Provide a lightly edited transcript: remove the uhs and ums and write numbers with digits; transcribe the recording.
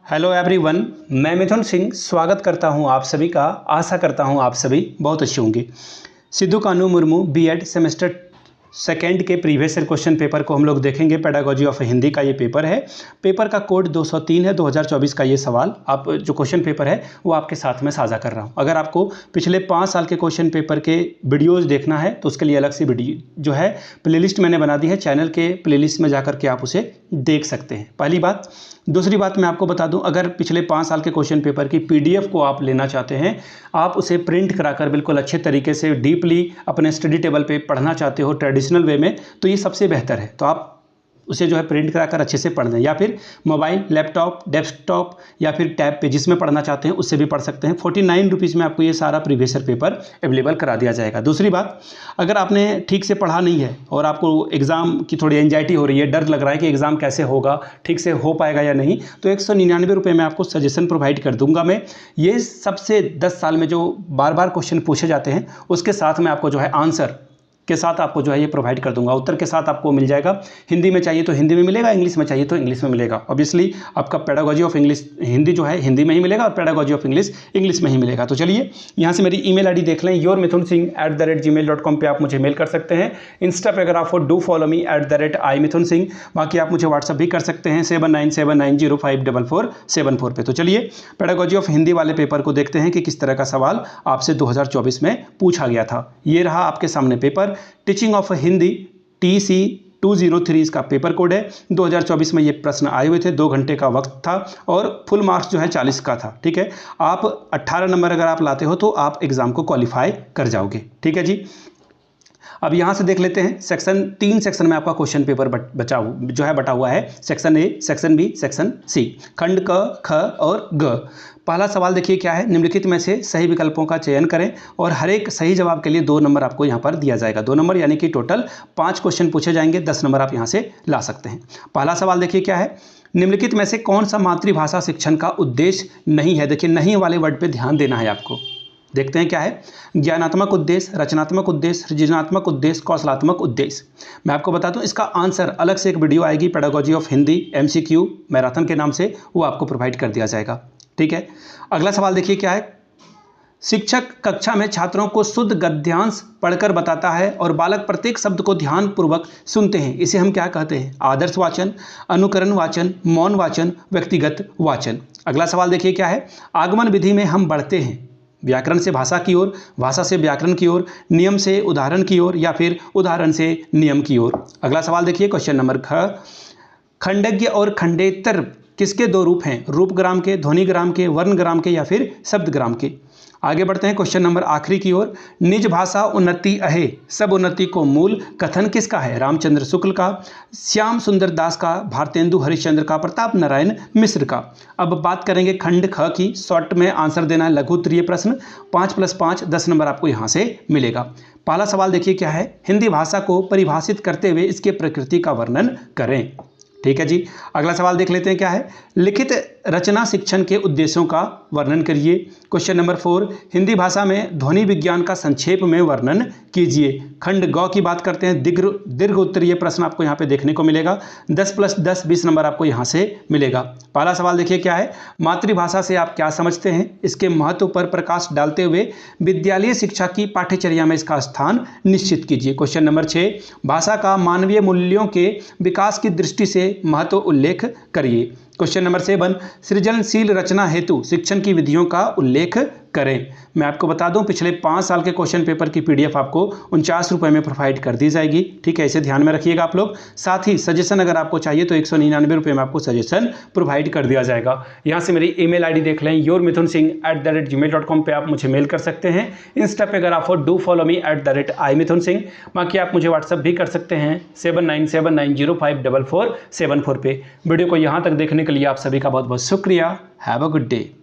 Hello everyone, मैं मिथुन सिंह स्वागत करता हूं आप सभी का। आशा करता हूं आप सभी बहुत अच्छे होंगे। Sidhu Kanhu Murmu B Ed semester second के प्रीवियस ईयर क्वेश्चन पेपर को हम लोग देखेंगे। पेडागोजी ऑफ हिंदी का ये पेपर है। पेपर का कोड 203 है। 2024 का ये सवाल आप जो क्वेश्चन पेपर है वो आपके साथ में साझा कर रहा हूँ। अगर आपको पिछले 5 साल के क्वेश्चन पेपर के वीडियोज़ देखना है तो उसके लिए अलग से वीडियो जो है प्लेलिस्ट मैंने बना दी है। चैनल के प्लेलिस्ट में जाकर के आप उसे देख सकते हैं। पहली बात। दूसरी बात मैं आपको बता दूं, अगर पिछले 5 साल के क्वेश्चन पेपर की पीडीएफ को आप लेना चाहते हैं, आप उसे प्रिंट कराकर बिल्कुल अच्छे तरीके से डीपली अपने स्टडी टेबल पे पढ़ना चाहते हो ट्रेडिशनल वे में, तो ये सबसे बेहतर है। तो आप उसे जो है प्रिंट कराकर अच्छे से पढ़ दें, या फिर मोबाइल, लैपटॉप, डेस्कटॉप या फिर टैब पे जिसमें पढ़ना चाहते हैं उससे भी पढ़ सकते हैं। 49 रुपीज़ में आपको ये सारा प्रीवियस ईयर पेपर अवेलेबल करा दिया जाएगा। दूसरी बात, अगर आपने ठीक से पढ़ा नहीं है और आपको एग्ज़ाम की थोड़ी एंजाइटी हो रही है, डर लग रहा है कि एग्ज़ाम कैसे होगा, ठीक से हो पाएगा या नहीं, तो 199 रुपये में आपको सजेशन प्रोवाइड कर दूंगा मैं। ये सबसे 10 साल में जो बार बार क्वेश्चन पूछे जाते हैं उसके साथ में आपको जो है आंसर के साथ आपको जो है ये प्रोवाइड कर दूंगा। उत्तर के साथ आपको मिल जाएगा। हिंदी में चाहिए तो हिंदी में मिलेगा, इंग्लिश में चाहिए तो इंग्लिश में मिलेगा। ऑब्वियसली आपका पेडागोजी ऑफ इंग्लिश हिंदी जो है हिंदी में ही मिलेगा और पेडागोजी ऑफ इंग्लिश इंग्लिश में ही मिलेगा। तो चलिए यहाँ से मेरी ईमेल आईडी देख लें, yourmithunsingh@gmail.com पे आप मुझे मेल कर सकते हैं। इंस्टा पे अगर आप हो डू फॉलो मी @imithunsingh। बाकी आप मुझे व्हाट्सअप भी कर सकते हैं 7979054474 पे। तो चलिए पेडागोजी ऑफ हिंदी वाले पेपर को देखते हैं कि किस तरह का सवाल आपसे 2024 में पूछा गया था। ये रहा आपके सामने paper. Teaching of Hindi TC 203 इसका पेपर कोड है। 2024 में ये प्रश्न आए हुए थे। 2 घंटे का वक्त था और फुल मार्क्स जो है 40 का था। ठीक है, आप 18 नंबर अगर आप लाते हो तो आप एग्जाम को क्वालिफाई कर जाओगे। ठीक है जी। अब यहाँ से देख लेते हैं। 3 सेक्शन में आपका क्वेश्चन पेपर बटा हुआ है। Section A, section B, section C. खंड क, ख और ग। पहला सवाल देखिए क्या है। निम्नलिखित में से सही विकल्पों का चयन करें और हर एक सही जवाब के लिए 2 नंबर आपको यहाँ पर दिया जाएगा। 2 नंबर यानी कि टोटल 5 क्वेश्चन पूछे जाएंगे। 10 नंबर आप यहाँ से ला सकते हैं। पहला सवाल देखिए क्या है। निम्नलिखित में से कौन सा मातृभाषा शिक्षण का उद्देश्य नहीं है। देखिए नहीं वाले वर्ड पे ध्यान देना है आपको। देखते हैं क्या है। ज्ञानात्मक उद्देश्य, रचनात्मक उद्देश्य, सृजनात्मक उद्देश्य, कौशलात्मक उद्देश्य। मैं आपको बता दूं इसका आंसर अलग से एक वीडियो आएगी pedagogy of Hindi MCQ marathon के नाम से, वो आपको प्रोवाइड कर दिया जाएगा। ठीक है। अगला सवाल देखिए क्या है। शिक्षक कक्षा में छात्रों को शुद्ध गद्यांश पढ़कर बताता है और बालक प्रत्येक शब्द को ध्यानपूर्वक सुनते हैं। इसे हम क्या कहते हैं। आदर्श वाचन, अनुकरण वाचन, मौन वाचन, व्यक्तिगत वाचन। अगला सवाल देखिए क्या है। आगमन विधि में हम बढ़ते हैं व्याकरण से भाषा की ओर, भाषा से व्याकरण की ओर, नियम से उदाहरण की ओर या फिर उदाहरण से नियम की ओर। अगला सवाल देखिए क्वेश्चन नंबर ख। खंडज्ञ और खंडेतर किसके 2 रूप हैं। रूपग्राम के, ध्वनिग्राम के, वर्णग्राम के या फिर शब्दग्राम के। आगे बढ़ते हैं क्वेश्चन नंबर आखिरी की ओर। निज भाषा उन्नति अहे, सब उन्नति को मूल कथन किसका है। रामचंद्र शुक्ल का, श्याम सुंदर दास का, भारतेंदु हरिश्चंद्र का, प्रताप नारायण मिश्र का। अब बात करेंगे खंड ख की। शॉर्ट में आंसर देना है, लघु उत्तरीय प्रश्न। 5 + 5 10 नंबर आपको यहाँ से मिलेगा। पहला सवाल देखिए क्या है। हिंदी भाषा को परिभाषित करते हुए इसके प्रकृति का वर्णन करें। ठीक है जी। अगला सवाल देख लेते हैं क्या है। लिखित रचना शिक्षण के उद्देश्यों का वर्णन करिए। Question number 4। हिंदी भाषा में ध्वनि विज्ञान का संक्षेप में वर्णन कीजिए। खंड ग की बात करते हैं। दीर्घ उत्तरीय प्रश्न आपको यहाँ पे देखने को मिलेगा। 10 + 10 20 नंबर आपको यहाँ से मिलेगा। पहला सवाल देखिए क्या है। मातृभाषा से आप क्या समझते हैं, इसके महत्व पर प्रकाश डालते हुए विद्यालय शिक्षा की पाठ्यचर्या में इसका स्थान निश्चित कीजिए। Question number 6। भाषा का मानवीय मूल्यों के विकास की दृष्टि से महत्व उल्लेख करिए। Question number 7। सृजनशील रचना हेतु शिक्षण की विधियों का उल्लेख करें। मैं आपको बता दूं पिछले 5 साल के क्वेश्चन पेपर की PDF आपको 49 रुपये में प्रोवाइड कर दी जाएगी। ठीक है, इसे ध्यान में रखिएगा आप लोग। साथ ही सजेशन अगर आपको चाहिए तो 199 रुपये में आपको सजेशन प्रोवाइड कर दिया जाएगा। यहाँ से मेरी ईमेल आईडी देख लें, yourmithunsingh@gmail.com पे आप मुझे मेल कर सकते हैं। इंस्टा पे अगर आप हो डू फॉलो मी @imithunsingh। बाकी आप मुझे व्हाट्सअप भी कर सकते हैं 7979054474 पे। वीडियो को यहाँ तक देखने के लिए आप सभी का बहुत बहुत शुक्रिया। Have a good day.